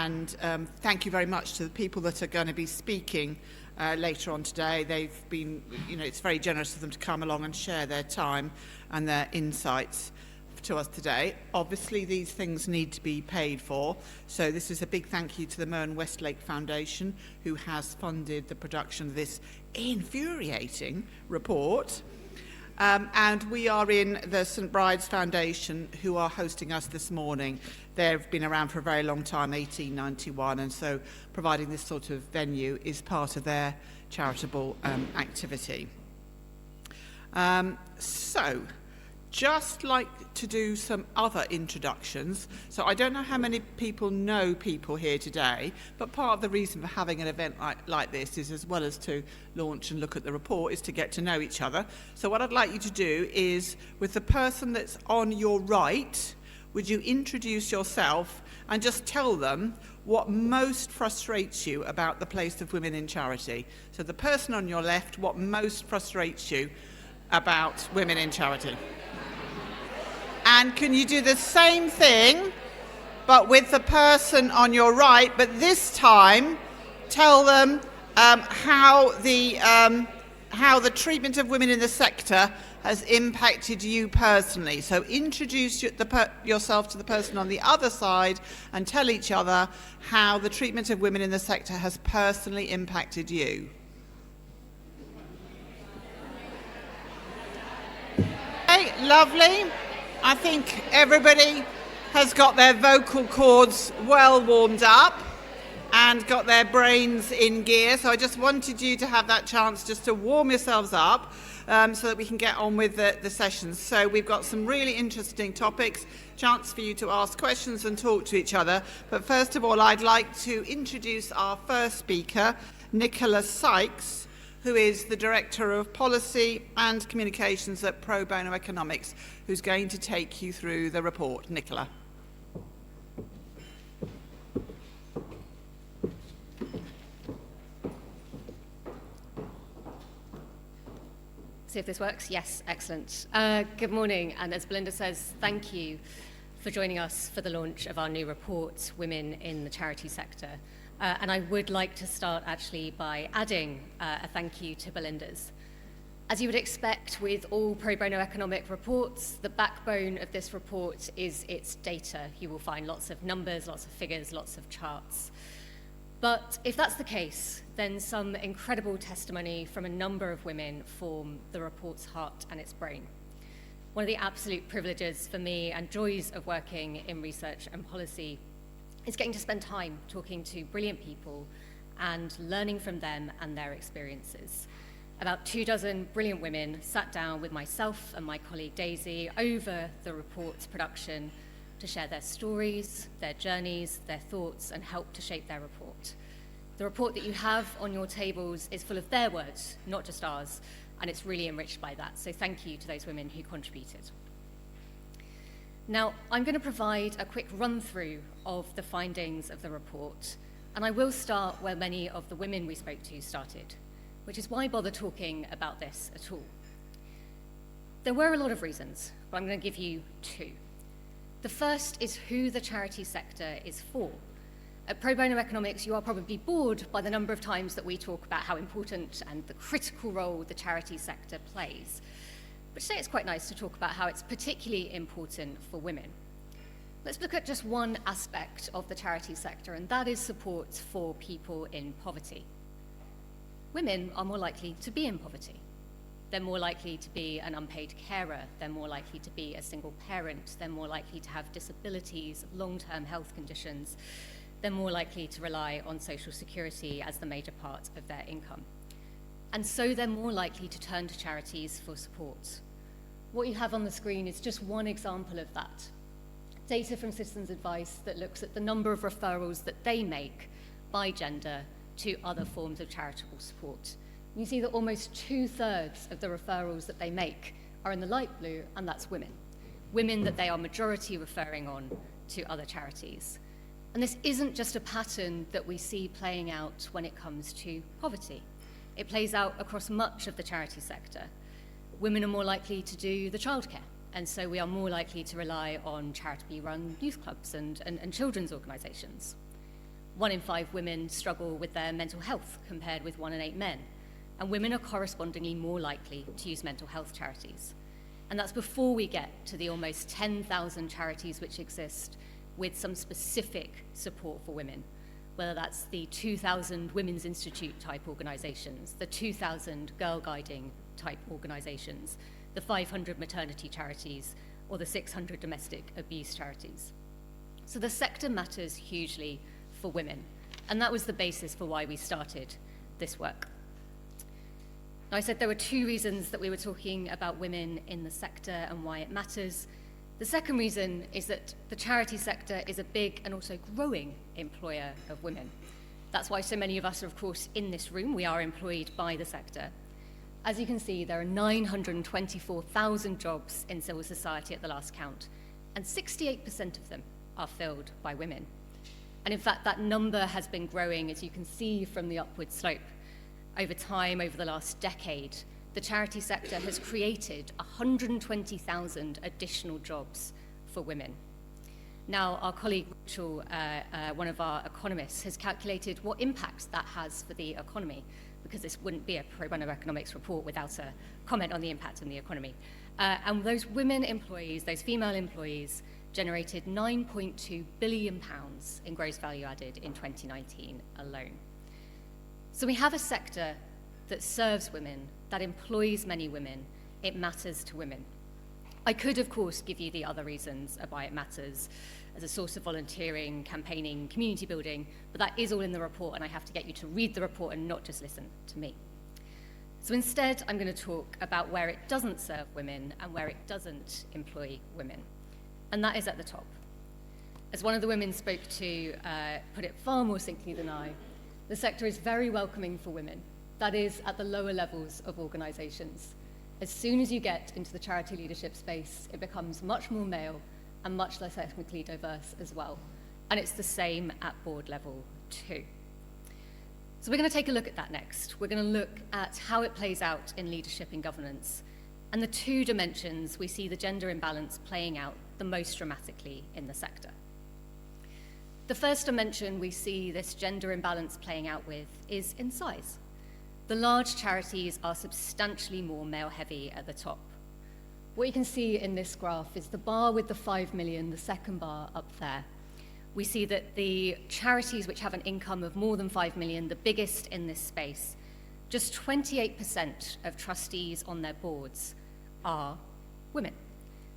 And thank you very much to the people that are going to be speaking later on today. They've been, it's very generous of them to come along and share their time and their insights to us today. Obviously, these things need to be paid for. So this is a big thank you to the Mearn Westlake Foundation, who has funded the production of this infuriating report. And we are in the St Bride's Foundation, who are hosting us this morning. They've been around for a very long time, 1891, and so providing this sort of venue is part of their charitable activity. So, just like to do some other introductions. So I don't know how many people know people here today, but part of the reason for having an event like this is, as well as to launch and look at the report, is to get to know each other. So what I'd like you to do is, with the person that's on your right, would you introduce yourself and just tell them what most frustrates you about the place of women in charity? So the person on your left, what most frustrates you about women in charity? And can you do the same thing, but with the person on your right, but this time tell them how the treatment of women in the sector has impacted you personally. So introduce yourself to the person on the other side and tell each other how the treatment of women in the sector has personally impacted you. Okay, lovely. I think everybody has got their vocal cords well warmed up and got their brains in gear. So I just wanted you to have that chance just to warm yourselves up so that we can get on with the sessions. So we've got some really interesting topics, chance for you to ask questions and talk to each other. But first of all, I'd like to introduce our first speaker, Nicole Sykes, who is the Director of Policy and Communications at Pro Bono Economics, who's going to take you through the report. Nicola. See if this works. Yes, excellent. Good morning, and as Belinda says, thank you for joining us for the launch of our new report, Women in the Charity Sector. And I would like to start actually by adding a thank you to Belinda's. As you would expect with all pro bono economic reports, the backbone of this report is its data. You will find lots of numbers, lots of figures, lots of charts. But if that's the case, then some incredible testimony from a number of women form the report's heart and its brain. One of the absolute privileges for me and joys of working in research and policy is getting to spend time talking to brilliant people and learning from them and their experiences. About 24 brilliant women sat down with myself and my colleague Daisy over the report's production to share their stories, their journeys, their thoughts, and help to shape their report. The report that you have on your tables is full of their words, not just ours, and it's really enriched by that. So thank you to those women who contributed. Now, I'm going to provide a quick run-through of the findings of the report, and I will start where many of the women we spoke to started, which is why bother talking about this at all. There were a lot of reasons, but I'm going to give you two. The first is who the charity sector is for. At Pro Bono Economics, you are probably bored by the number of times that we talk about how important and the critical role the charity sector plays. But today it's quite nice to talk about how it's particularly important for women. Let's look at just one aspect of the charity sector, and that is support for people in poverty. Women are more likely to be in poverty. They're more likely to be an unpaid carer. They're more likely to be a single parent. They're more likely to have disabilities, long-term health conditions. They're more likely to rely on social security as the major part of their income. And so they're more likely to turn to charities for support. What you have on the screen is just one example of that. Data from Citizens Advice that looks at the number of referrals that they make by gender to other forms of charitable support. You see that almost 2/3 of the referrals that they make are in the light blue, and that's women. Women that they are majority referring on to other charities. And this isn't just a pattern that we see playing out when it comes to poverty. It plays out across much of the charity sector. Women are more likely to do the childcare, and so we are more likely to rely on charitably run youth clubs and children's organisations. 1 in 5 women struggle with their mental health compared with 1 in 8 men. And women are correspondingly more likely to use mental health charities. And that's before we get to the almost 10,000 charities which exist with some specific support for women, whether that's the 2,000 Women's Institute type organizations, the 2,000 Girl Guiding type organizations, the 500 maternity charities, or the 600 domestic abuse charities. So the sector matters hugely for women, and that was the basis for why we started this work. Now, I said there were 2 reasons that we were talking about women in the sector and why it matters. The second reason is that the charity sector is a big and also growing employer of women. That's why so many of us are, of course, in this room. We are employed by the sector. As you can see, there are 924,000 jobs in civil society at the last count, and 68% of them are filled by women. And in fact, that number has been growing, as you can see from the upward slope. Over time, over the last decade, the charity sector has created 120,000 additional jobs for women. Now, our colleague Rachel, one of our economists, has calculated what impact that has for the economy, because this wouldn't be a Pro Bono Economics report without a comment on the impact on the economy. And those women employees, those female employees, generated £9.2 billion in gross value added in 2019 alone. So we have a sector that serves women, that employs many women. It matters to women. I could, of course, give you the other reasons why it matters as a source of volunteering, campaigning, community building, but that is all in the report, and I have to get you to read the report and not just listen to me. So instead, I'm going to talk about where it doesn't serve women and where it doesn't employ women, and that is at the top. As one of the women spoke to put it far more succinctly than I, the sector is very welcoming for women. That is, at the lower levels of organisations. As soon as you get into the charity leadership space, it becomes much more male and much less ethnically diverse as well. And it's the same at board level too. So we're going to take a look at that next. We're going to look at how it plays out in leadership and governance, and the 2 dimensions we see the gender imbalance playing out the most dramatically in the sector. The first dimension we see this gender imbalance playing out with is in size. The large charities are substantially more male-heavy at the top. What you can see in this graph is the bar with the 5 million, the second bar up there. We see that the charities which have an income of more than 5 million, the biggest in this space, just 28% of trustees on their boards are women.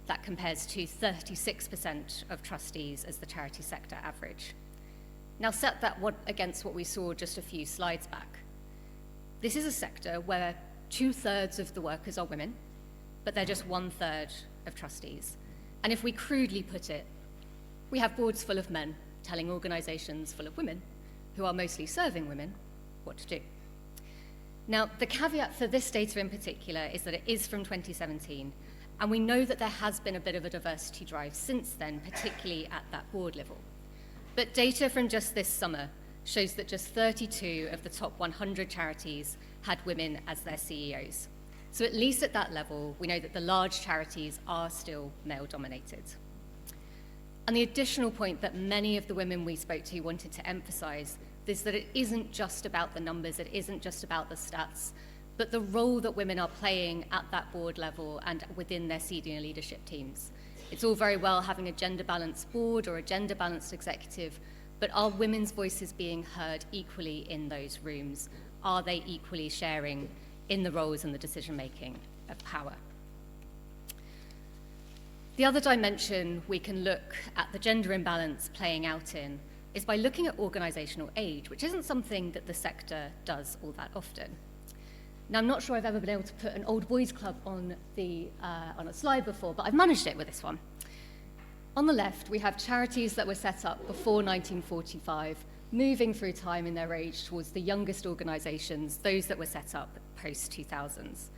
That compares to 36% of trustees as the charity sector average. Now set that against what we saw just a few slides back. This is a sector where 2/3 of the workers are women, but they're just 1/3 of trustees. And if we crudely put it, we have boards full of men telling organisations full of women, who are mostly serving women, what to do. Now, the caveat for this data in particular is that it is from 2017, and we know that there has been a bit of a diversity drive since then, particularly at that board level. But data from just this summer shows that just 32 of the top 100 charities had women as their CEOs. So at least at that level, we know that the large charities are still male-dominated. And the additional point that many of the women we spoke to wanted to emphasize is that it isn't just about the numbers, it isn't just about the stats, but the role that women are playing at that board level and within their senior leadership teams. It's all very well having a gender-balanced board or a gender-balanced executive, but are women's voices being heard equally in those rooms? Are they equally sharing in the roles and the decision-making of power? The other dimension we can look at the gender imbalance playing out in is by looking at organisational age, which isn't something that the sector does all that often. Now, I'm not sure I've ever been able to put an old boys club on a slide before, but I've managed it with this one. On the left, we have charities that were set up before 1945, moving through time in their age towards the youngest organisations, those that were set up post-2000s.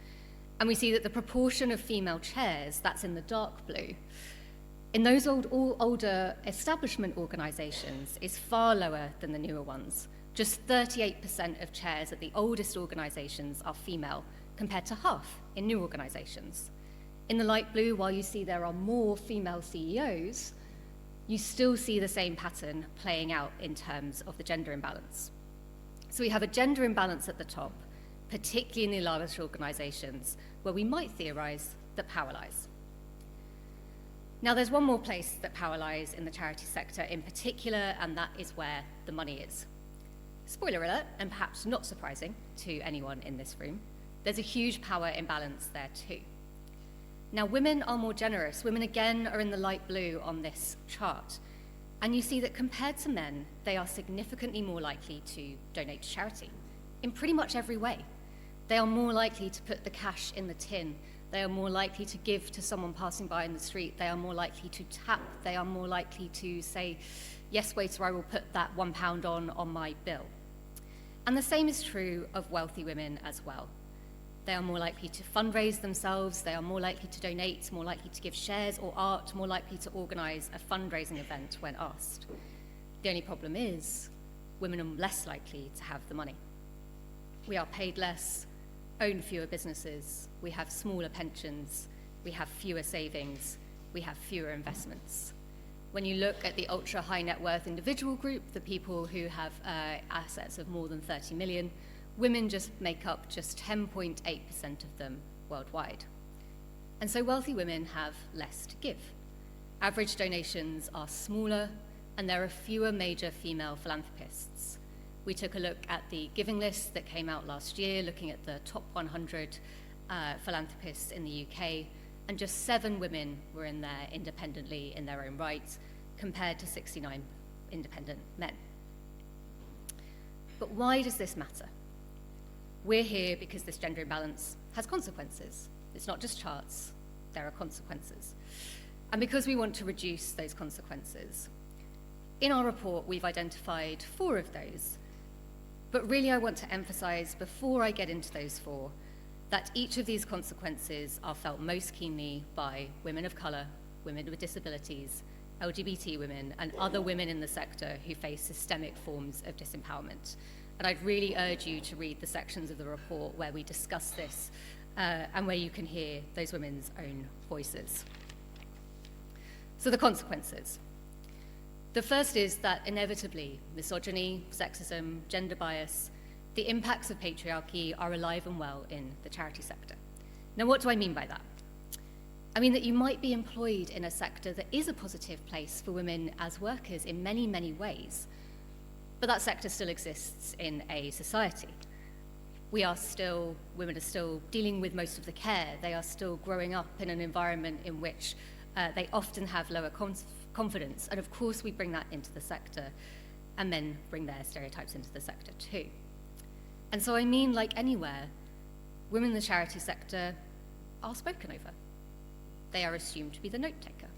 And we see that the proportion of female chairs, that's in the dark blue, in those older establishment organisations is far lower than the newer ones. Just 38% of chairs at the oldest organisations are female, compared to half in new organisations. In the light blue, while you see there are more female CEOs, you still see the same pattern playing out in terms of the gender imbalance. So we have a gender imbalance at the top, particularly in the largest organizations, where we might theorize that power lies. Now, there's one more place that power lies in the charity sector in particular, and that is where the money is. Spoiler alert, and perhaps not surprising to anyone in this room, there's a huge power imbalance there too. Now, women are more generous. Women, again, are in the light blue on this chart. And you see that compared to men, they are significantly more likely to donate to charity in pretty much every way. They are more likely to put the cash in the tin. They are more likely to give to someone passing by in the street. They are more likely to tap. They are more likely to say, yes, waiter, I will put that £1 on my bill. And the same is true of wealthy women as well. They are more likely to fundraise themselves. They are more likely to donate, more likely to give shares or art, more likely to organize a fundraising event when asked. The only problem is women are less likely to have the money. We are paid less, own fewer businesses, we have smaller pensions, we have fewer savings, we have fewer investments. When you look at the ultra high net worth individual group, the people who have assets of more than 30 million, women just make up just 10.8% of them worldwide. And so wealthy women have less to give. Average donations are smaller, and there are fewer major female philanthropists. We took a look at the giving list that came out last year, looking at the top 100 philanthropists in the UK, and just 7 women were in there independently in their own right, compared to 69 independent men. But why does this matter? We're here because this gender imbalance has consequences. It's not just charts, there are consequences. And because we want to reduce those consequences. In our report, we've identified 4 of those. But really, I want to emphasize, before I get into those 4, that each of these consequences are felt most keenly by women of color, women with disabilities, LGBT women, and other women in the sector who face systemic forms of disempowerment. And I'd really urge you to read the sections of the report where we discuss this and where you can hear those women's own voices. So the consequences. The first is that inevitably misogyny, sexism, gender bias, the impacts of patriarchy are alive and well in the charity sector. Now, what do I mean by that? I mean that you might be employed in a sector that is a positive place for women as workers in many, many ways, but that sector still exists in a society. Women are still dealing with most of the care. They are still growing up in an environment in which they often have lower confidence. And of course, we bring that into the sector, and men bring their stereotypes into the sector too. And so I mean, like anywhere, women in the charity sector are spoken over. They are assumed to be the note taker.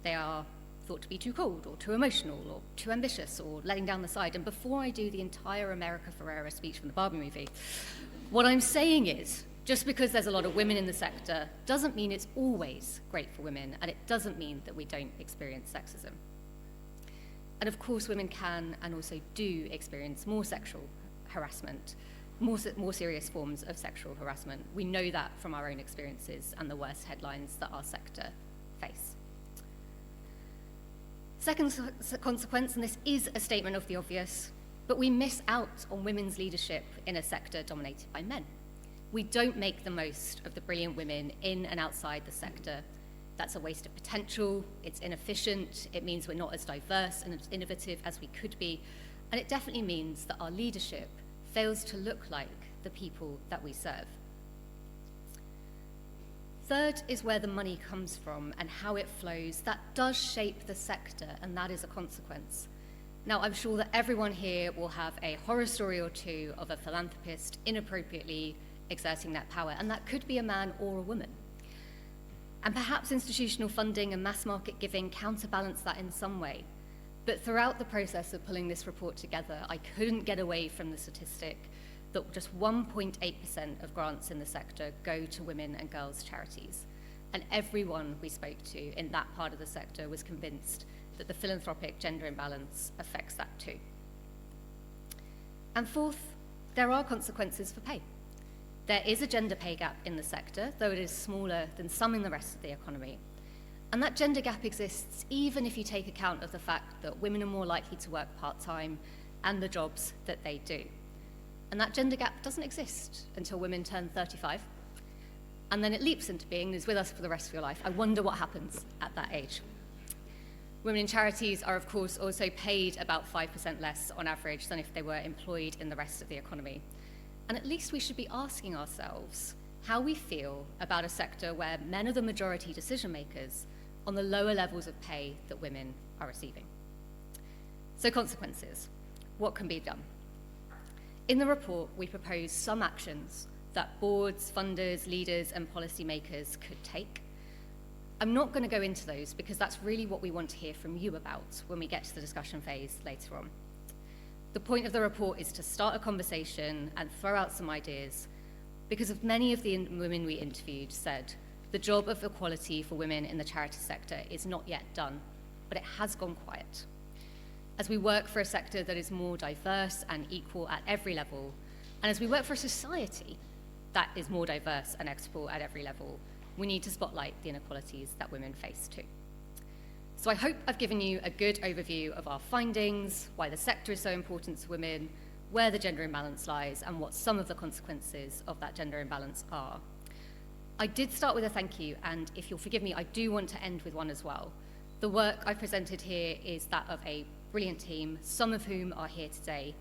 They are thought to be too cold or too emotional or too ambitious or letting down the side. And before I do the entire America Ferrera speech from the Barbie movie, what I'm saying is, just because there's a lot of women in the sector doesn't mean it's always great for women, and it doesn't mean that we don't experience sexism. And of course, women can and also do experience more sexual harassment, more serious forms of sexual harassment. We know that from our own experiences and the worst headlines that our sector face. Second consequence, and this is a statement of the obvious, but we miss out on women's leadership in a sector dominated by men. We don't make the most of the brilliant women in and outside the sector. That's a waste of potential, it's inefficient, it means we're not as diverse and as innovative as we could be, and it definitely means that our leadership fails to look like the people that we serve. Third is where the money comes from and how it flows. That does shape the sector, and that is a consequence. Now, I'm sure that everyone here will have a horror story or two of a philanthropist inappropriately exerting that power, and that could be a man or a woman. And perhaps institutional funding and mass market giving counterbalance that in some way. But throughout the process of pulling this report together, I couldn't get away from the statistic that just 1.8% of grants in the sector go to women and girls charities. And everyone we spoke to in that part of the sector was convinced that the philanthropic gender imbalance affects that too. And fourth, there are consequences for pay. There is a gender pay gap in the sector, though it is smaller than some in the rest of the economy. And that gender gap exists even if you take account of the fact that women are more likely to work part-time and the jobs that they do. And that gender gap doesn't exist until women turn 35. And then it leaps into being and is with us for the rest of your life. I wonder what happens at that age. Women in charities are, of course, also paid about 5% less on average than if they were employed in the rest of the economy. And at least we should be asking ourselves how we feel about a sector where men are the majority decision makers on the lower levels of pay that women are receiving. So consequences, what can be done? In the report, we propose some actions that boards, funders, leaders, and policymakers could take. I'm not going to go into those because that's really what we want to hear from you about when we get to the discussion phase later on. The point of the report is to start a conversation and throw out some ideas, because of many of the women we interviewed said the job of equality for women in the charity sector is not yet done, but it has gone quiet. As we work for a sector that is more diverse and equal at every level, and as we work for a society that is more diverse and equitable at every level, we need to spotlight the inequalities that women face too. So I hope I've given you a good overview of our findings, why the sector is so important to women, where the gender imbalance lies, and what some of the consequences of that gender imbalance are. I did start with a thank you, and if you'll forgive me, I do want to end with one as well. The work I presented here is that of a brilliant team, some of whom are here today.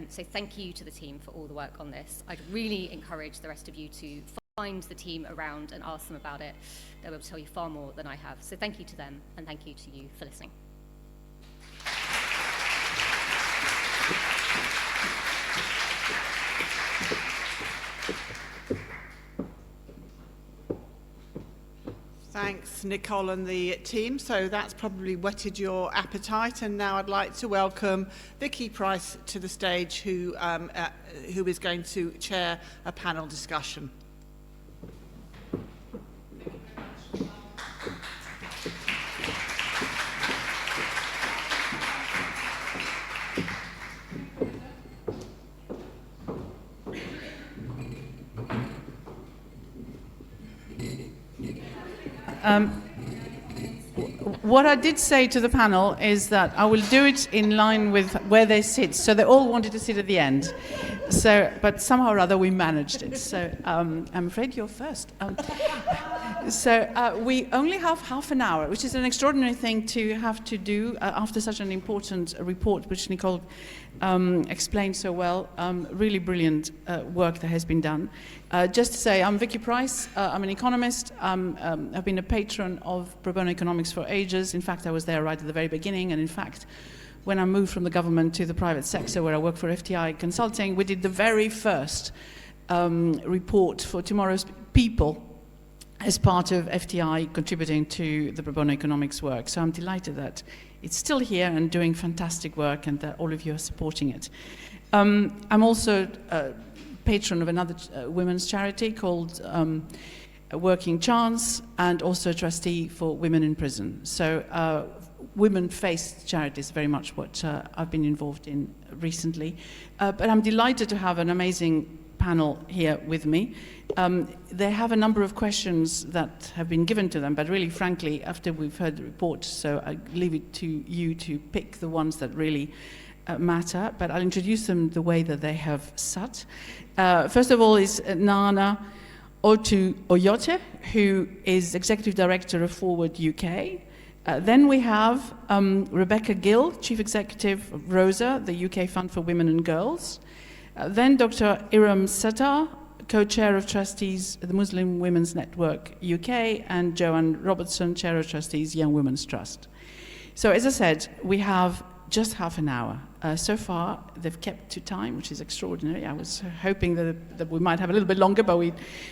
So thank you to the team for all the work on this. I'd really encourage the rest of you to find the team around and ask them about it. They'll be able to tell you far more than I have. So thank you to them, and thank you to you for listening. Thanks, Nicole and the team. So that's probably whetted your appetite. And now I'd like to welcome Vicky Pryce to the stage, who is going to chair a panel discussion. What I did say to the panel is that I will do it in line with where they sit. So they all wanted to sit at the end. So, but somehow or other we managed it. So I'm afraid you're first. We only have half an hour, which is an extraordinary thing to have to do after such an important report, which Nicole explained so well. Really brilliant work that has been done. Just to say, I'm Vicky Pryce. I'm an economist. I've been a patron of Pro Bono Economics for ages. In fact, I was there right at the very beginning. And in fact, when I moved from the government to the private sector, where I work for FTI Consulting, we did the very first report for Tomorrow's People as part of FTI contributing to the Pro Bono Economics work. So I'm delighted that it's still here and doing fantastic work, and that all of you are supporting it. I'm also a patron of another women's charity called Working Chance, and also a trustee for Women in Prison. So women-faced charities, very much what I've been involved in recently. But I'm delighted to have an amazing panel here with me. They have a number of questions that have been given to them, but really, frankly, after we've heard the report, so I leave it to you to pick the ones that really matter, but I'll introduce them the way that they have sat. First of all is Nana Otu-Oyote, who is Executive Director of Forward UK. Then we have Rebecca Gill, Chief Executive of ROSA, the UK Fund for Women and Girls. Then Dr. Iram Sattar, Co-Chair of Trustees at the Muslim Women's Network UK, and Joanne Robertson, Chair of Trustees, Young Women's Trust. So as I said, we have just half an hour. So far, they've kept to time, which is extraordinary. I was hoping that we might have a little bit longer, but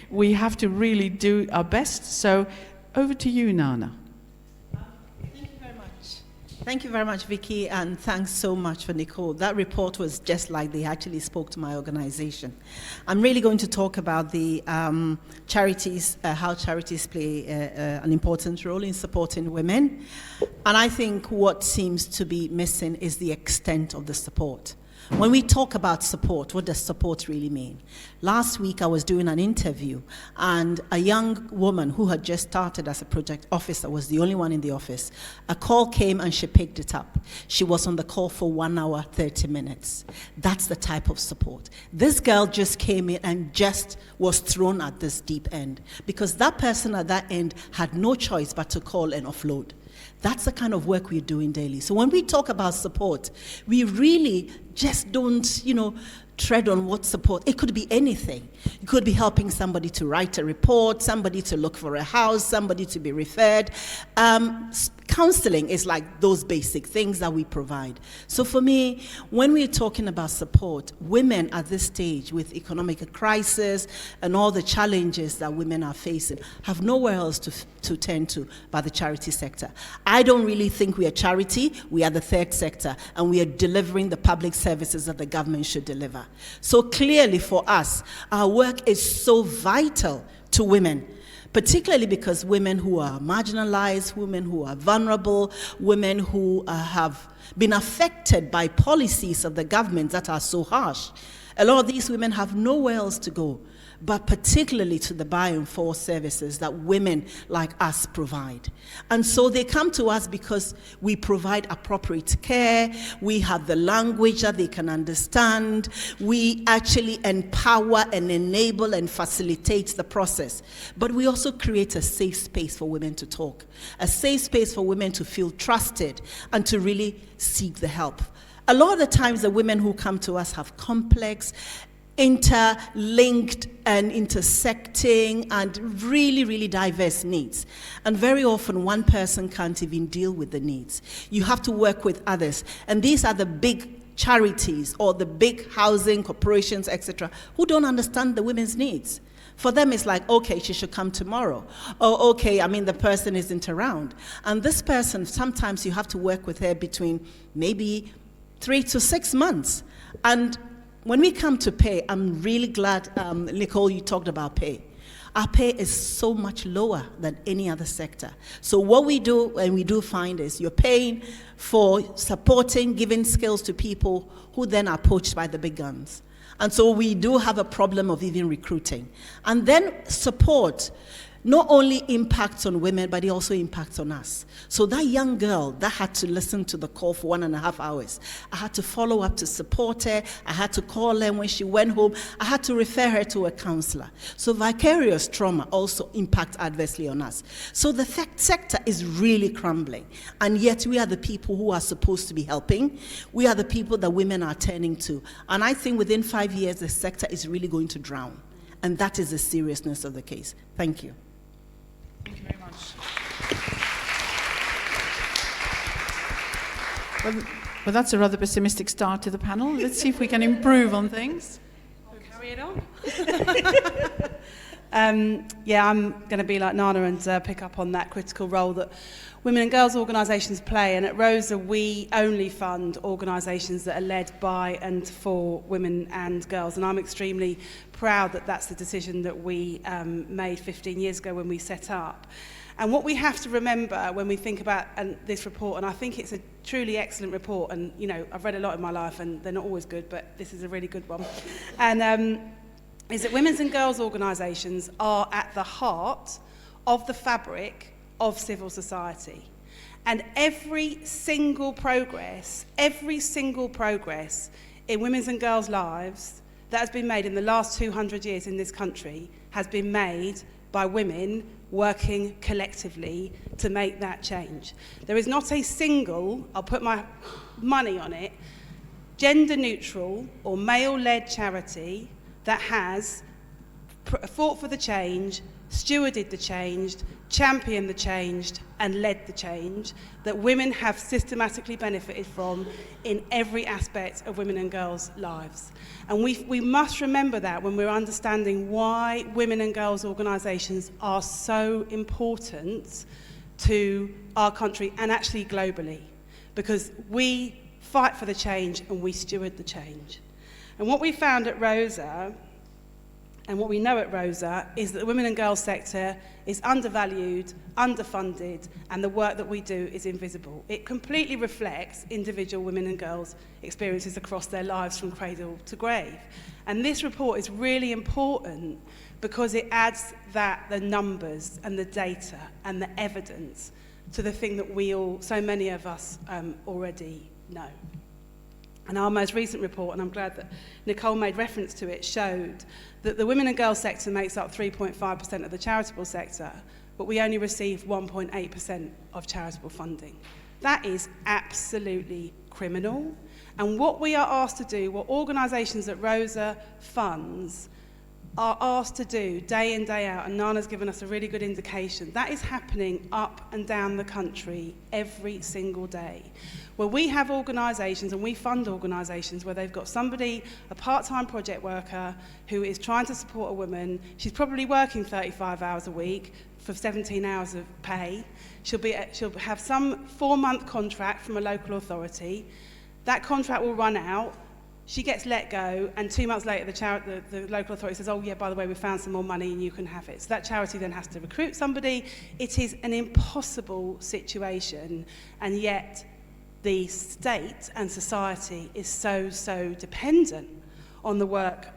we have to really do our best. So over to you, Nana. Thank you very much, Vicky, and thanks so much for Nicole. That report was just like they actually spoke to my organization. I'm really going to talk about the charities, how charities play an important role in supporting women. And I think what seems to be missing is the extent of the support. When we talk about support, what does support really mean? Last week I was doing an interview, and a young woman who had just started as a project officer, was the only one in the office. A call came and she picked it up. She was on the call for 1 hour, 30 minutes. That's the type of support. This girl just came in and just was thrown at this deep end, because that person at that end had no choice but to call and offload. That's the kind of work we're doing daily. So when we talk about support, we really just don't, tread on what support. It could be anything. It could be helping somebody to write a report, somebody to look for a house, somebody to be referred. Counseling is like those basic things that we provide. So for me, when we're talking about support, women at this stage with economic crisis and all the challenges that women are facing have nowhere else to turn to but the charity sector. I don't really think we are charity. We are the third sector, and we are delivering the public services that the government should deliver. So clearly for us, our work is so vital to women, particularly because women who are marginalized, women who are vulnerable, women who have been affected by policies of the government that are so harsh. A lot of these women have nowhere else to go, but particularly to the buy and force services that women like us provide. And so they come to us because we provide appropriate care, we have the language that they can understand, we actually empower and enable and facilitate the process. But we also create a safe space for women to talk, a safe space for women to feel trusted and to really seek the help. A lot of the times the women who come to us have complex, interlinked and intersecting and really, really diverse needs. And very often one person can't even deal with the needs. You have to work with others. And these are the big charities or the big housing corporations, etc., who don't understand the women's needs. For them, it's like, okay, she should come tomorrow. Or, okay, the person isn't around. And this person, sometimes you have to work with her between maybe 3 to 6 months. And when we come to pay, I'm really glad, Nicole, you talked about pay. Our pay is so much lower than any other sector. So what we do, and we do find, is you're paying for supporting, giving skills to people who then are poached by the big guns. And so we do have a problem of even recruiting. And then support not only impacts on women, but it also impacts on us. So that young girl that had to listen to the call for 1.5 hours, I had to follow up to support her, I had to call her when she went home, I had to refer her to a counselor. So vicarious trauma also impacts adversely on us. So the sector is really crumbling, and yet we are the people who are supposed to be helping. We are the people that women are turning to. And I think within 5 years, the sector is really going to drown. And that is the seriousness of the case. Thank you. Thank you very much. Well, that's a rather pessimistic start to the panel. Let's see if we can improve on things. We'll carry it on. I'm going to be like Nana and pick up on that critical role that women and girls organisations play. And at Rosa, we only fund organisations that are led by and for women and girls. And I'm extremely proud that that's the decision that we made 15 years ago when we set up. And what we have to remember when we think about this report, and I think it's a truly excellent report, and I've read a lot in my life and they're not always good, but this is a really good one, and is that women's and girls organisations are at the heart of the fabric of civil society. And every single progress in women's and girls' lives that has been made in the last 200 years in this country has been made by women working collectively to make that change. There is not a single, I'll put my money on it, gender-neutral or male-led charity that has fought for the change, stewarded the change, championed the change, and led the change that women have systematically benefited from in every aspect of women and girls' lives. And we must remember that when we're understanding why women and girls' organisations are so important to our country and actually globally, because we fight for the change and we steward the change. And what we found at Rosa And what we know at Rosa is that the women and girls sector is undervalued, underfunded, and the work that we do is invisible. It completely reflects individual women and girls' experiences across their lives from cradle to grave. And this report is really important because it adds the numbers and the data and the evidence to the thing that so many of us already know. And our most recent report, and I'm glad that Nicole made reference to it, showed that the women and girls sector makes up 3.5% of the charitable sector, but we only receive 1.8% of charitable funding. That is absolutely criminal. And what we are asked to do, what organisations that Rosa funds are asked to do day in, day out, and Nana's given us a really good indication, that is happening up and down the country every single day. Where we have organisations and we fund organisations where they've got somebody, a part-time project worker, who is trying to support a woman. She's probably working 35 hours a week for 17 hours of pay. She'll have some 4-month contract from a local authority. That contract will run out. She gets let go, and 2 months later, the local authority says, oh, yeah, by the way, we found some more money and you can have it. So that charity then has to recruit somebody. It is an impossible situation, and yet the state and society is so dependent on the work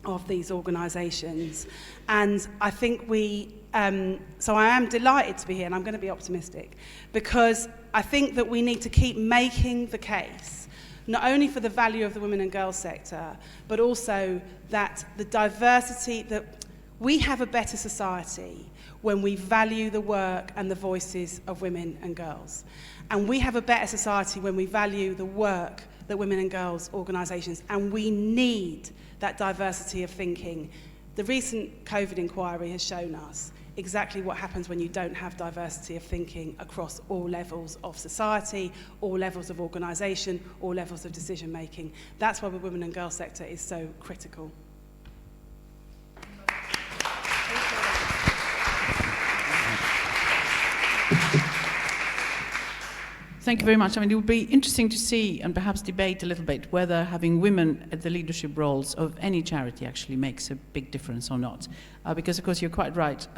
of these organisations. And I think so I am delighted to be here, and I'm going to be optimistic, because I think that we need to keep making the case, not only for the value of the women and girls sector, but also that the diversity, that we have a better society when we value the work and the voices of women and girls. And we have a better society when we value the work that women and girls organisations, and we need that diversity of thinking. The recent COVID inquiry has shown us exactly what happens when you don't have diversity of thinking across all levels of society, all levels of organisation, all levels of decision making. That's why the women and girls sector is so critical. Thank you very much. I mean, it would be interesting to see and perhaps debate a little bit whether having women at the leadership roles of any charity actually makes a big difference or not. Because, of course, you're quite right,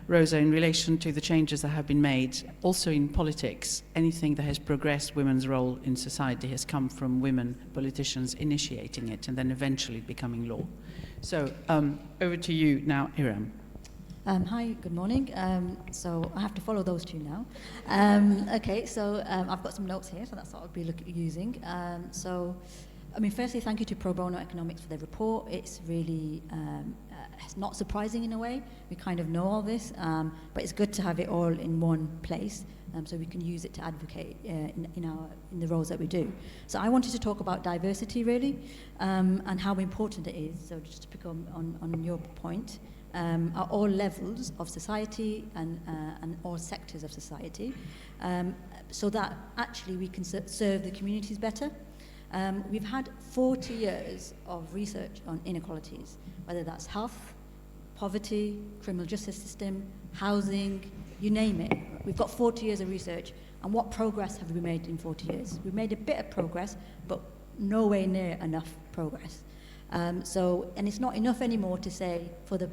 Rosa, in relation to the changes that have been made. Also in politics, anything that has progressed women's role in society has come from women politicians initiating it and then eventually becoming law. So over to you now, Iram. Hi, good morning. So I have to follow those two now. Okay, so I've got some notes here, so that's what I'll be using. Firstly, thank you to Pro Bono Economics for their report. It's really it's not surprising in a way. We kind of know all this, but it's good to have it all in one place, so we can use it to advocate in the roles that we do. So I wanted to talk about diversity, really, and how important it is. So just to pick on your point. At all levels of society and all sectors of society, so that actually we can serve the communities better. We've had 40 years of research on inequalities, whether that's health, poverty, criminal justice system, housing, you name it. We've got 40 years of research, and what progress have we made in 40 years? We've made a bit of progress, but nowhere near enough progress. And it's not enough anymore to say, for the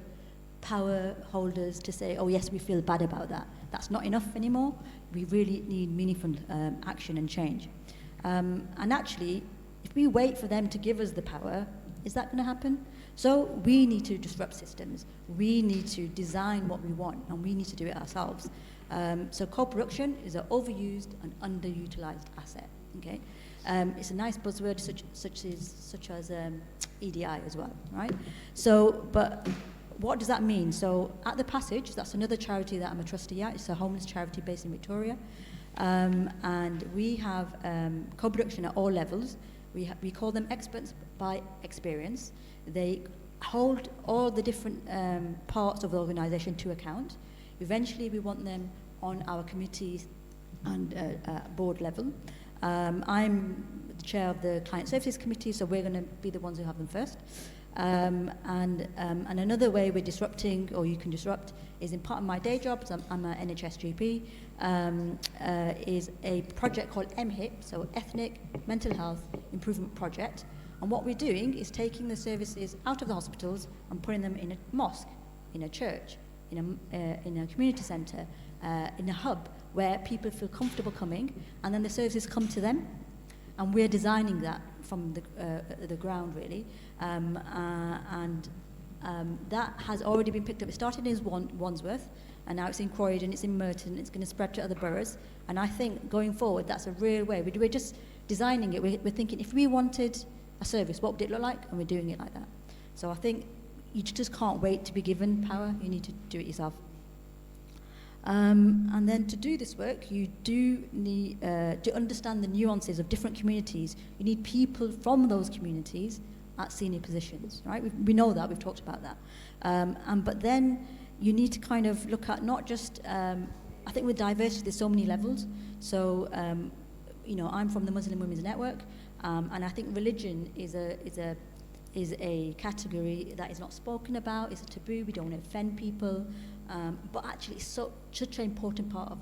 power holders to say, oh yes, we feel bad about that. That's not enough anymore. We really need meaningful action and change. And actually, if we wait for them to give us the power, is that going to happen? So we need to disrupt systems. We need to design what we want, and we need to do it ourselves. So co-production is an overused and underutilized asset. Okay, it's a nice buzzword such as EDI as well, right? So, but what does that mean? So at The Passage, that's another charity that I'm a trustee at. It's a homeless charity based in Victoria. And we have co-production at all levels. We call them experts by experience. They hold all the different parts of the organisation to account. Eventually, we want them on our committees and board level. I'm the chair of the Client Services Committee, so we're going to be the ones who have them first. And another way we're disrupting, or you can disrupt, is in part of my day job, so I'm an NHS GP, is a project called MHIP, so Ethnic Mental Health Improvement Project, And what we're doing is taking the services out of the hospitals and putting them in a mosque, in a church, in a community centre, in a hub where people feel comfortable coming, and then the services come to them. And we're designing that from the ground, really. That has already been picked up. It started in Wandsworth, and now it's in Croydon, it's in Merton, it's going to spread to other boroughs. And I think going forward, that's a real way. We're just designing it. We're thinking, if we wanted a service, what would it look like? And we're doing it like that. So I think you just can't wait to be given power. You need to do it yourself. And then to do this work, you do need to understand the nuances of different communities. You need people from those communities at senior positions, right? We know that, we've talked about that. But then you need to kind of look at not just, I think with diversity, there's so many levels. So, I'm from the Muslim Women's Network, and I think religion is a category that is not spoken about, it's a taboo, we don't want to offend people, but actually it's such an important part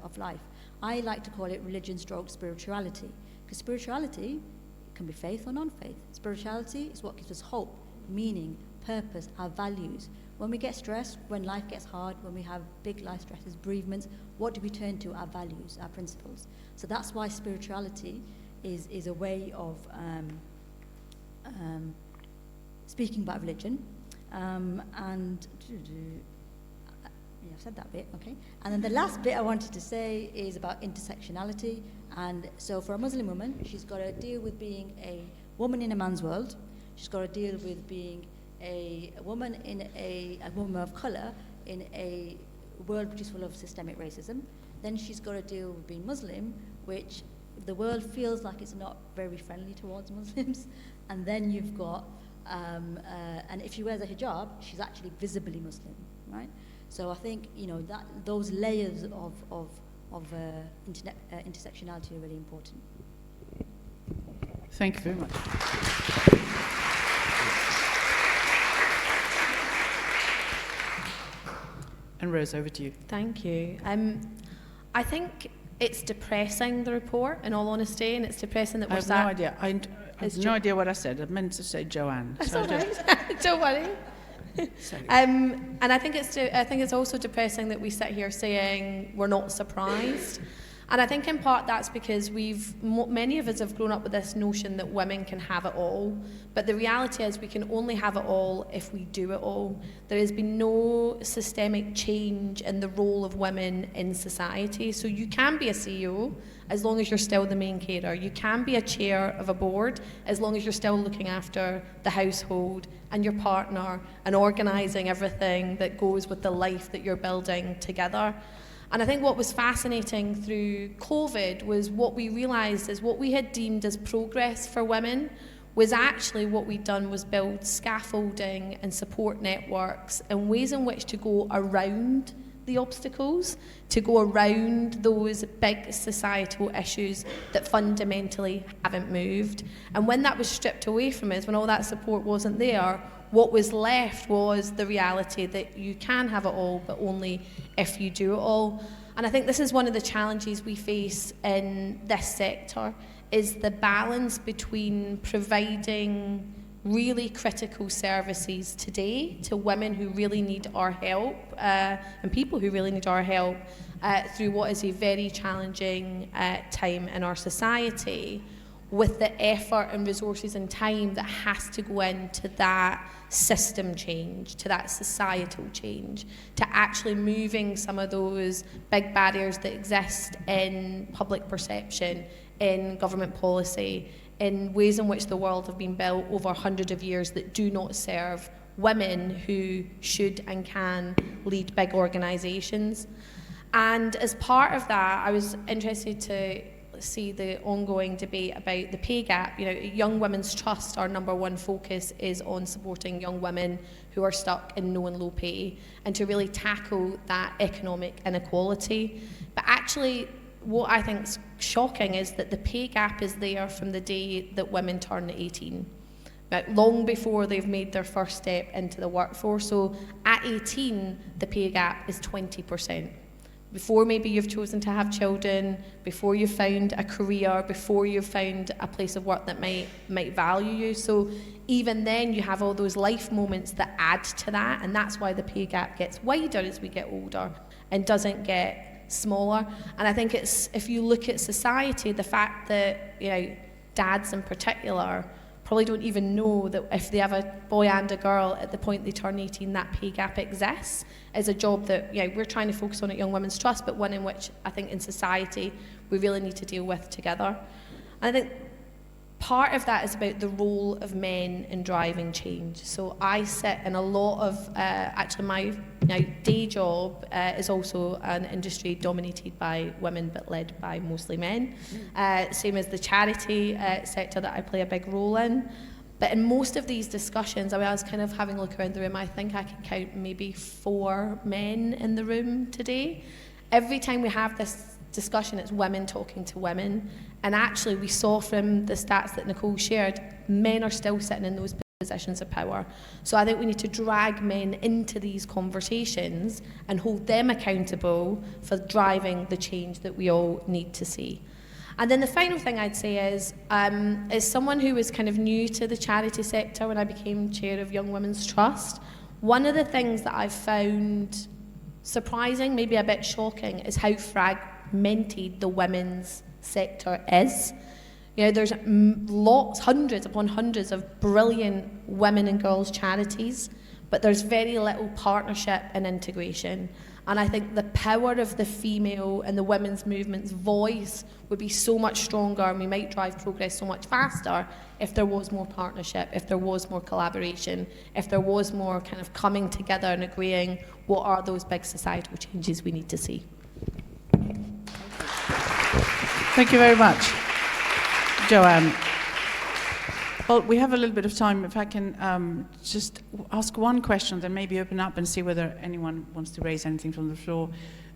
of life. I like to call it religion stroke spirituality, because spirituality can be faith or non-faith. Spirituality is what gives us hope, meaning, purpose, our values. When we get stressed, when life gets hard, when we have big life stresses, bereavements, what do we turn to? Our values, our principles. So that's why spirituality is a way of speaking about religion. I've said that bit, okay. And then the last bit I wanted to say is about intersectionality. And so for a Muslim woman, she's got to deal with being a woman in a man's world. She's got to deal with being a woman a woman of colour in a world which is full of systemic racism. Then she's got to deal with being Muslim, which the world feels like it's not very friendly towards Muslims. And then you've got, and if she wears a hijab, she's actually visibly Muslim, right? So I think, that those layers of intersectionality are really important. Thank you very much. And Rose, over to you. Thank you. I think it's depressing, the report, in all honesty, and it's depressing that we're I have no idea. I have no idea what I said. I meant to say Joanne. That's all right. Don't worry. And I think it's also depressing that we sit here saying we're not surprised. And I think in part that's because many of us have grown up with this notion that women can have it all, but the reality is we can only have it all if we do it all. There has been no systemic change in the role of women in society. So you can be a CEO as long as you're still the main carer. You can be a chair of a board as long as you're still looking after the household and your partner and organising everything that goes with the life that you're building together. And I think what was fascinating through COVID was what we realised is what we had deemed as progress for women was actually what we'd done was build scaffolding and support networks and ways in which to go around the obstacles, to go around those big societal issues that fundamentally haven't moved. And when that was stripped away from us, when all that support wasn't there, what was left was the reality that you can have it all, but only if you do it all. And I think this is one of the challenges we face in this sector, is the balance between providing really critical services today to women who really need our help and people who really need our help through what is a very challenging time in our society, with the effort and resources and time that has to go into that system change, to that societal change, to actually moving some of those big barriers that exist in public perception, in government policy, in ways in which the world have been built over hundreds of years that do not serve women who should and can lead big organisations. And as part of that, I was interested to see the ongoing debate about the pay gap. Young Women's Trust, our number one focus is on supporting young women who are stuck in no and low pay and to really tackle that economic inequality. But actually, what I think is shocking is that the pay gap is there from the day that women turn 18. Long before they've made their first step into the workforce. So at 18, the pay gap is 20%. before maybe you've chosen to have children, before you've found a career, before you've found a place of work that might value you. So even then you have all those life moments that add to that, and that's why the pay gap gets wider as we get older and doesn't get smaller. And I think it's, if you look at society, the fact that, you know, dads in particular probably don't even know that if they have a boy and a girl at the point they turn 18, that pay gap exists, is a job that, you know, we're trying to focus on at Young Women's Trust, but one in which I think in society we really need to deal with together. And I think part of that is about the role of men in driving change. So I sit in a lot of, actually my day job is also an industry dominated by women but led by mostly men. Same as the charity sector that I play a big role in. But in most of these discussions, I was kind of having a look around the room, I think I can count maybe 4 men in the room today. Every time we have this discussion, it's women talking to women. And actually, we saw from the stats that Nicole shared, men are still sitting in those positions of power. So I think we need to drag men into these conversations and hold them accountable for driving the change that we all need to see. And then the final thing I'd say is, as someone who was kind of new to the charity sector when I became chair of Young Women's Trust, one of the things that I've found surprising, maybe a bit shocking, is how fragmented the women's sector is. You know, there's lots, hundreds upon hundreds of brilliant women and girls charities, but there's very little partnership and integration. And I think the power of the female and the women's movement's voice would be so much stronger, and we might drive progress so much faster if there was more partnership, if there was more collaboration, if there was more kind of coming together and agreeing what are those big societal changes we need to see. Thank you very much, Joanne. Well, we have a little bit of time. If I can just ask one question, then maybe open up and see whether anyone wants to raise anything from the floor,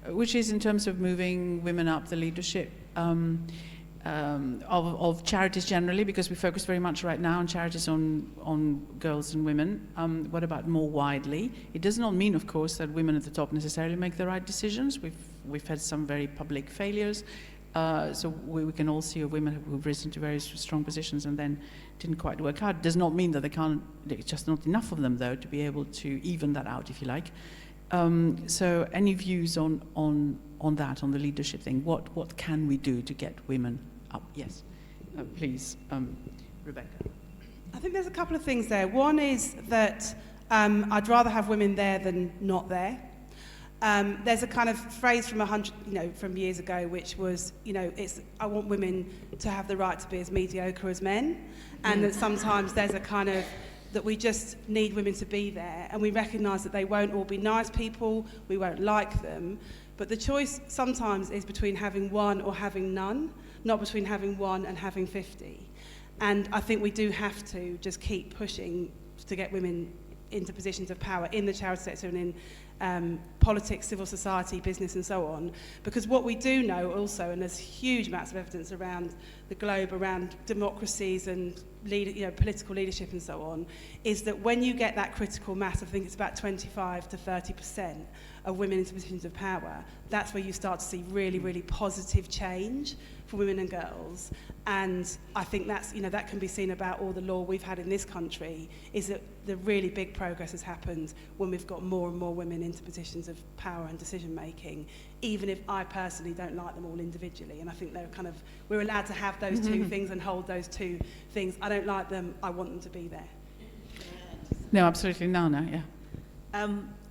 which is in terms of moving women up the leadership of charities generally, because we focus very much right now on charities on girls and women. What about more widely? It does not mean, of course, that women at the top necessarily make the right decisions. We've had some very public failures. So we can all see of women who've risen to very strong positions and then didn't quite work out. It does not mean that they can't, it's just not enough of them, though, to be able to even that out, if you like. So any views on that, on the leadership thing? What can we do to get women up? Yes, please, Rebecca. I think there's a couple of things there. One is that I'd rather have women there than not there. There's a kind of phrase from years ago, which was, I want women to have the right to be as mediocre as men, and that sometimes there's a kind of, that we just need women to be there, and we recognise that they won't all be nice people, we won't like them, but the choice sometimes is between having one or having none, not between having one and having 50. And I think we do have to just keep pushing to get women into positions of power in the charity sector and in politics, civil society, business and so on. Because what we do know also, and there's huge amounts of evidence around the globe, around democracies and political leadership and so on, is that when you get that critical mass, I think it's about 25 to 30% of women into positions of power, that's where you start to see really, really positive change for women and girls. And I think that's, that can be seen about all the law we've had in this country, is that the really big progress has happened when we've got more and more women into positions of power and decision making, even if I personally don't like them all individually. And I think we're allowed to have those two things and hold those two things. I don't like them, I want them to be there. No, absolutely, no, yeah.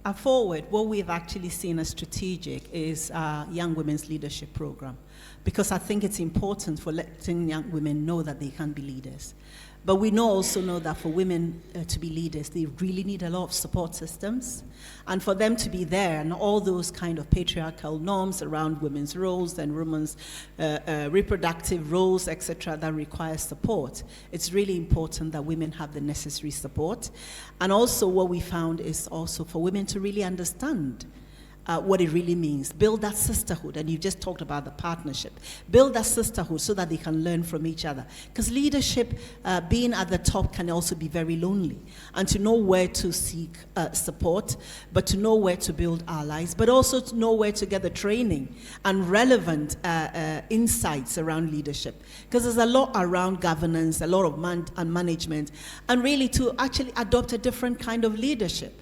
And forward, what we've actually seen as strategic is Young Women's Leadership Program, because I think it's important for letting young women know that they can be leaders. But we also know that for women to be leaders, they really need a lot of support systems. And for them to be there, and all those kind of patriarchal norms around women's roles and women's reproductive roles, etc., that require support, it's really important that women have the necessary support. And also what we found is also for women to really understand what it really means. Build that sisterhood, and you've just talked about the partnership. Build that sisterhood so that they can learn from each other. Because leadership, being at the top, can also be very lonely. And to know where to seek support, but to know where to build allies, but also to know where to get the training and relevant insights around leadership. Because there's a lot around governance, a lot of management, and really to actually adopt a different kind of leadership.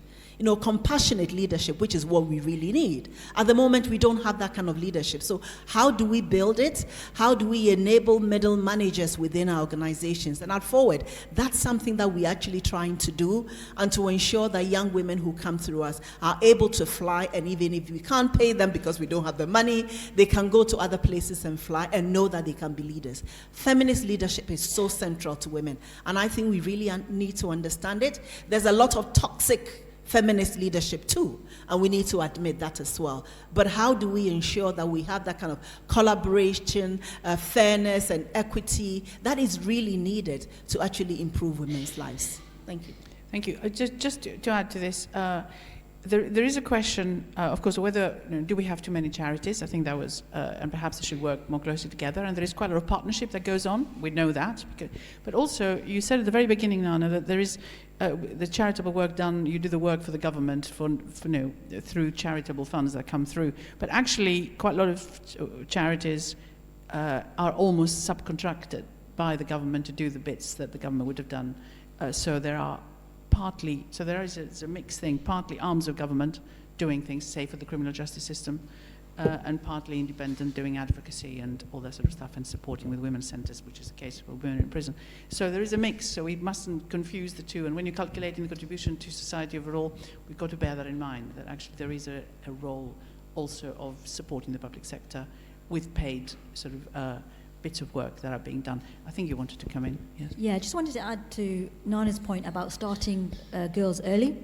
Compassionate leadership, which is what we really need. At the moment, we don't have that kind of leadership. So how do we build it? How do we enable middle managers within our organizations? And forward, that's something that we're actually trying to do, and to ensure that young women who come through us are able to fly, and even if we can't pay them because we don't have the money, they can go to other places and fly and know that they can be leaders. Feminist leadership is so central to women, and I think we really need to understand it. There's a lot of toxic feminist leadership too, and we need to admit that as well. But how do we ensure that we have that kind of collaboration, fairness and equity that is really needed to actually improve women's lives? Thank you. Thank you. Just to add to this, there is a question, of course, whether do we have too many charities? I think that was, and perhaps they should work more closely together. And there is quite a lot of partnership that goes on. We know that. But also, you said at the very beginning, Nana, that there is the charitable work done. You do the work for the government through charitable funds that come through. But actually, quite a lot of charities are almost subcontracted by the government to do the bits that the government would have done. So there is a mixed thing, partly arms of government doing things, say for the criminal justice system, and partly independent doing advocacy and all that sort of stuff, and supporting with women's centres, which is the case for women in prison. So there is a mix, so we mustn't confuse the two. And when you're calculating the contribution to society overall, we've got to bear that in mind, that actually there is a role also of supporting the public sector with paid sort of bits of work that are being done. I think you wanted to come in. Yes. Yeah, I just wanted to add to Nana's point about starting girls early.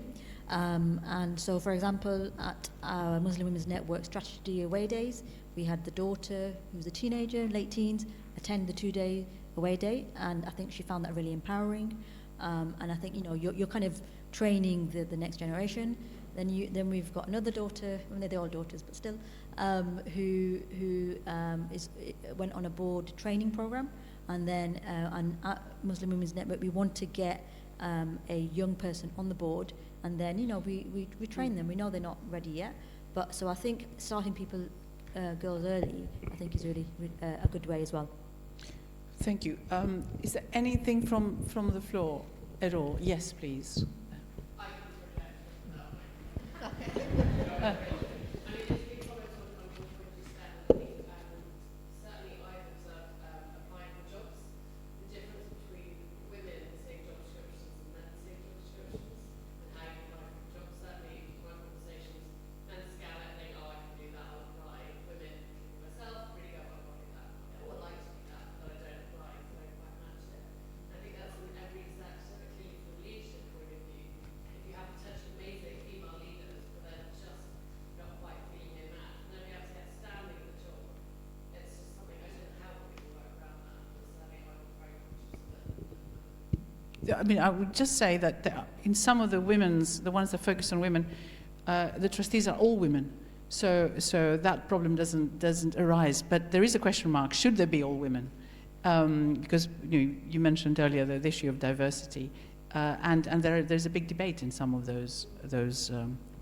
And so, for example, at our Muslim Women's Network Strategy Away Days, we had the daughter, who was a teenager, late teens, attend the 2-day away day, and I think she found that really empowering. And I think, you're kind of training the next generation. Then we've got another daughter, they're all daughters, but still, who went on a board training program, and then at Muslim Women's Network we want to get a young person on the board, and then we train them. We know they're not ready yet, but so I think starting people girls early, I think is really a good way as well. Thank you. Is there anything from the floor at all? Yes, please. I mean, I would just say that in some of the the ones that focus on women, the trustees are all women. So that problem doesn't arise. But there is a question mark: should there be all women? Because you mentioned earlier the issue of diversity, and there's a big debate in some of those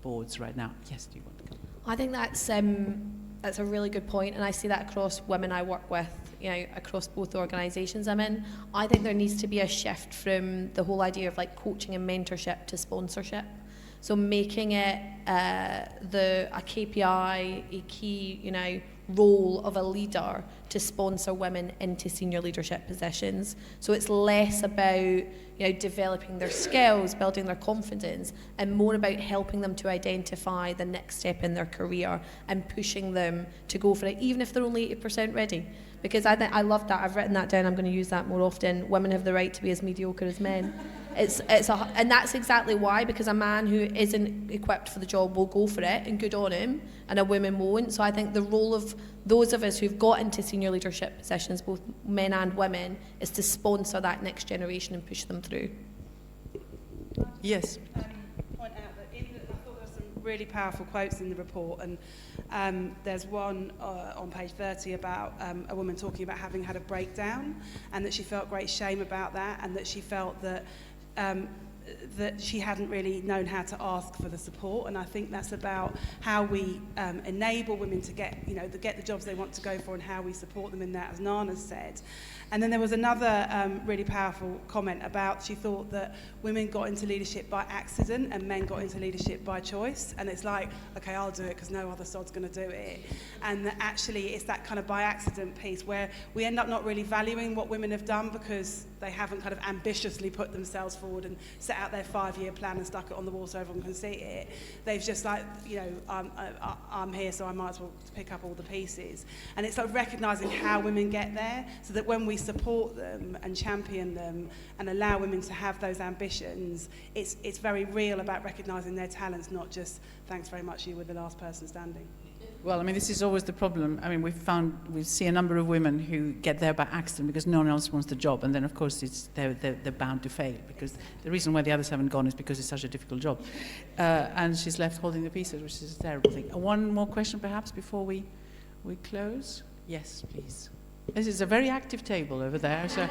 boards right now. Yes, do you want to come? I think that's a really good point, and I see that across women I work with, across both organisations I'm in. I think there needs to be a shift from the whole idea of like coaching and mentorship to sponsorship. So making it a KPI, a key, role of a leader to sponsor women into senior leadership positions. So it's less about developing their skills, building their confidence, and more about helping them to identify the next step in their career and pushing them to go for it, even if they're only 80% ready. Because I love that. I've written that down. I'm going to use that more often. Women have the right to be as mediocre as men. And that's exactly why, because a man who isn't equipped for the job will go for it, and good on him, and a woman won't. So I think the role of those of us who've got into senior leadership positions, both men and women, is to sponsor that next generation and push them through. Yes. Point out that I thought there were some really powerful quotes in the report, and there's one on page 30 about a woman talking about having had a breakdown, and that she felt great shame about that, and that she felt that that she hadn't really known how to ask for the support. And I think that's about how we enable women to get the jobs they want to go for, and how we support them in that, as Nana said. And then there was another really powerful comment about, she thought that women got into leadership by accident and men got into leadership by choice. And it's like, okay, I'll do it because no other sod's going to do it. And that actually it's that kind of by accident piece where we end up not really valuing what women have done because they haven't kind of ambitiously put themselves forward and set out their 5-year plan and stuck it on the wall so everyone can see it. They've just like, I'm here, so I might as well pick up all the pieces. And it's like recognising how women get there, so that when we support them and champion them and allow women to have those ambitions, it's very real about recognising their talents, not just thanks very much, you were the last person standing. Well, I mean, this is always the problem. I mean, we see a number of women who get there by accident because no one else wants the job, and then of course they're bound to fail, because the reason why the others haven't gone is because it's such a difficult job, and she's left holding the pieces, which is a terrible thing. One more question, perhaps, before we close. Yes, please. This is a very active table over there. So.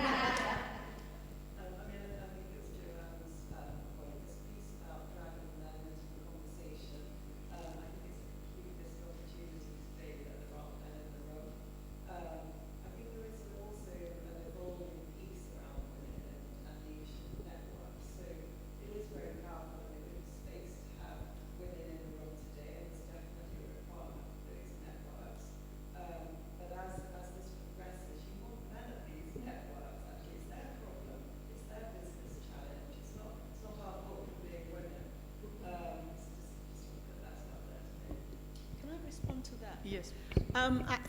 Yes.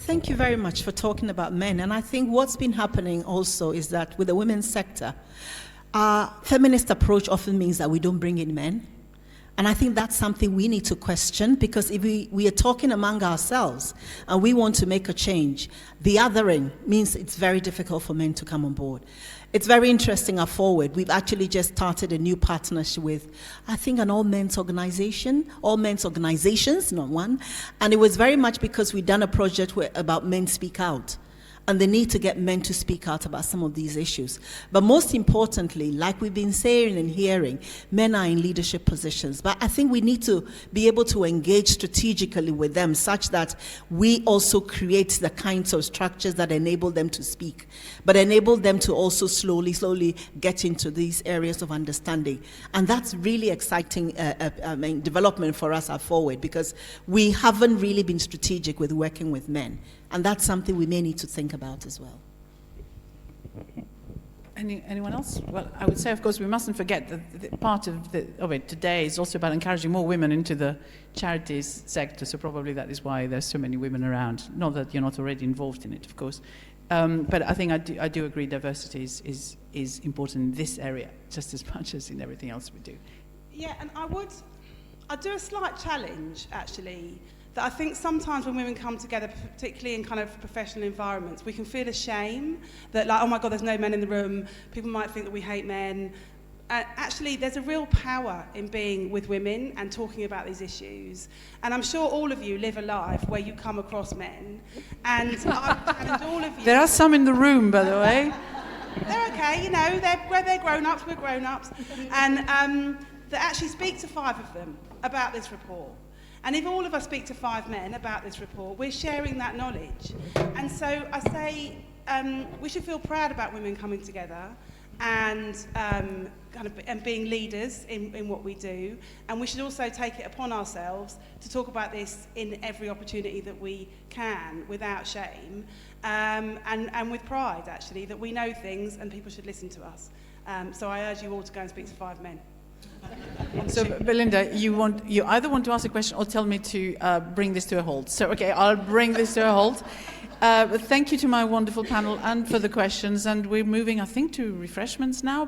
Thank you very much for talking about men. And I think what's been happening also is that with the women's sector, our feminist approach often means that we don't bring in men. And I think that's something we need to question, because if we are talking among ourselves and we want to make a change, the othering means it's very difficult for men to come on board. It's very interesting at Forward. We've actually just started a new partnership with, I think, an all-men's organization, all men's organizations, not one. And it was very much because we'd done a project about Men Speak Out, and the need to get men to speak out about some of these issues. But most importantly, like we've been saying and hearing, men are in leadership positions. But I think we need to be able to engage strategically with them such that we also create the kinds of structures that enable them to speak, but enable them to also slowly get into these areas of understanding. And that's really exciting development for us at Forward, because we haven't really been strategic with working with men. And that's something we may need to think about as well. Anyone else? Well, I would say, of course, we mustn't forget that part of it today is also about encouraging more women into the charities sector. So probably that is why there's so many women around. Not that you're not already involved in it, of course. But I think I do agree diversity is important in this area just as much as in everything else we do. Yeah, and I'd do a slight challenge, actually, that I think sometimes when women come together, particularly in kind of professional environments, we can feel ashamed that, like, oh my God, there's no men in the room. People might think that we hate men. Actually, there's a real power in being with women and talking about these issues. And I'm sure all of you live a life where you come across men. And I would challenge all of you. There are some in the room, by the way. They're okay, they're grown-ups, we're grown-ups. And that actually speak to 5 of them about this report. And if all of us speak to 5 men about this report, we're sharing that knowledge. And so I say we should feel proud about women coming together and and being leaders in what we do. And we should also take it upon ourselves to talk about this in every opportunity that we can, without shame, and with pride, actually, that we know things and people should listen to us. So I urge you all to go and speak to 5 men. So, Belinda, you either want to ask a question or tell me to bring this to a halt. So, okay, I'll bring this to a halt. Thank you to my wonderful panel and for the questions. And we're moving, I think, to refreshments now.